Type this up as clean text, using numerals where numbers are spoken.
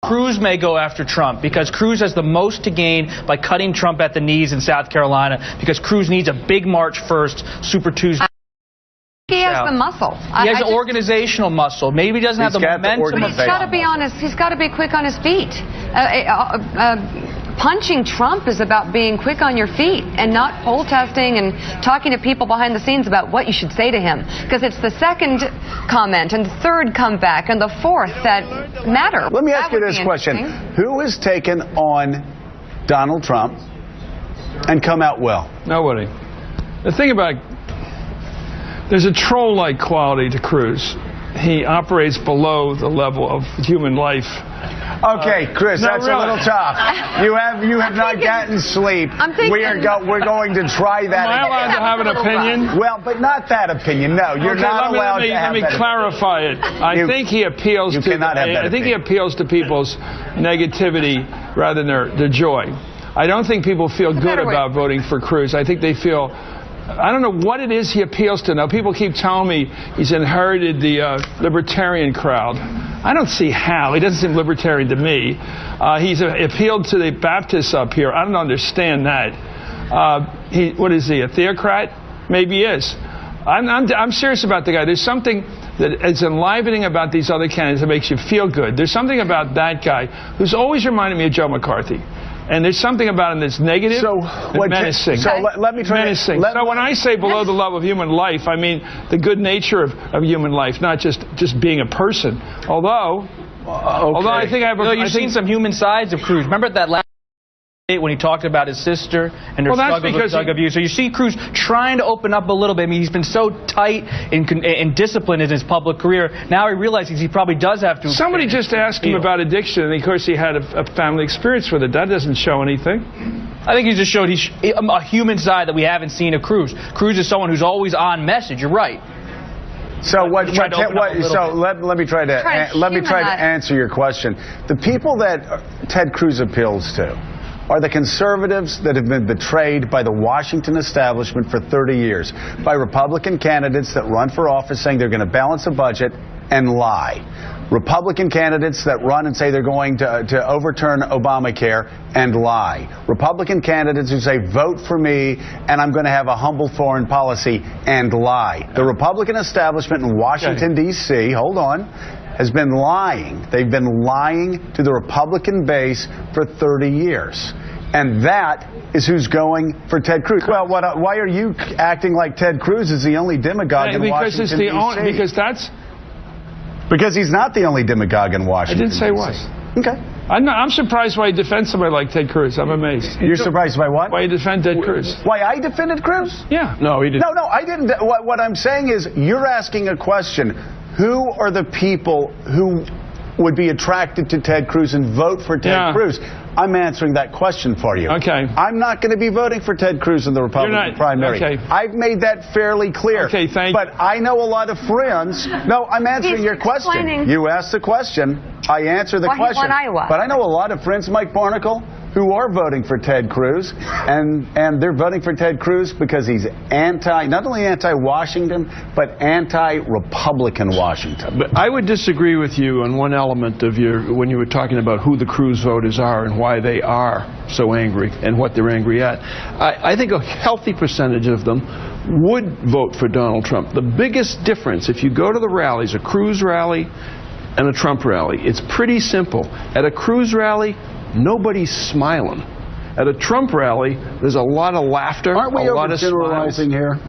Cruz may go after Trump because Cruz has the most to gain by cutting Trump at the knees in South Carolina, because Cruz needs a big March 1st, Super Tuesday. He has the muscle. He has organizational muscle. Maybe he doesn't have the momentum. He's got to be honest. He's got to be quick on his feet. Punching Trump is about being quick on your feet and not poll testing and talking to people behind the scenes about what you should say to him. Because it's the second comment and the third comeback and the fourth that matter. Let me ask you this question. Who has taken on Donald Trump and come out well? Nobody. The thing about there's a troll-like quality to Cruz. He operates below the level of human life. Okay, Chris, that's really a little tough. You have not gotten sleep. We're going to try that. Am I allowed to have an opinion? Well, but not that opinion. No, you're not allowed to have that. Let me clarify it. I think he appeals to. I think he appeals to people's negativity rather than their joy. I don't think people feel good about voting for Cruz. I think they feel. I don't know what it is he appeals to. Now, people keep telling me he's inherited the libertarian crowd. I don't see how. He doesn't seem libertarian to me. He's appealed to the Baptists up here. I don't understand that. What is he, a theocrat? Maybe he is. I'm serious about the guy. There's something that is enlivening about these other candidates that makes you feel good. There's something about that guy who's always reminded me of Joe McCarthy. And there's something about him that's negative and menacing. So let me try menacing. So when I say below the level of human life, I mean the good nature of human life, not just being a person. Although I think I have you've seen some human sides of Cruz. Remember that last when he talked about his sister and her struggle with drug abuse. So you see Cruz trying to open up a little bit. I mean, he's been so tight and disciplined in his public career. Now he realizes he probably does have to. Somebody just asked him about addiction, and of course he had a family experience with it. That doesn't show anything. I think he just showed a human side that we haven't seen of Cruz. Cruz is someone who's always on message. You're right. So let me try to answer your question. The people that Ted Cruz appeals to are the conservatives that have been betrayed by the Washington establishment for 30 years, by Republican candidates that run for office saying they're going to balance a budget and lie. Republican candidates that run and say they're going to overturn Obamacare and lie. Republican candidates who say, vote for me and I'm going to have a humble foreign policy and lie. The Republican establishment in Washington, D.C., hold on, has been lying. They've been lying to the Republican base for 30 years. And that is who's going for Ted Cruz. Well, why are you acting like Ted Cruz is the only demagogue in Washington, D.C.? Because he's not the only demagogue in Washington, I didn't say D.C. was. Okay. I'm surprised why you defend somebody like Ted Cruz. I'm amazed. You're surprised by what? Why you defend Ted Cruz. Why I defended Cruz? Yeah. No, he didn't. No, I didn't. What I'm saying is you're asking a question. Who are the people who would be attracted to Ted Cruz and vote for Ted Cruz? I'm answering that question for you. Okay. I'm not going to be voting for Ted Cruz in the Republican primary. Okay. I've made that fairly clear. Okay, thank you. But I know a lot of friends. No, I'm answering your question. You asked the question. I answer the question. Won Iowa. But I know a lot of friends, Mike Barnacle, who are voting for Ted Cruz, and they're voting for Ted Cruz because he's not only anti-Washington, but anti-Republican Washington. But I would disagree with you on one element of when you were talking about who the Cruz voters are and why they are so angry and what they're angry at. I think a healthy percentage of them would vote for Donald Trump. The biggest difference, if you go to the rallies, a Cruz rally and a Trump rally, it's pretty simple. At a Cruz rally, nobody's smiling. At a Trump rally, there's a lot of laughter, Aren't we a lot of overgeneralizing here?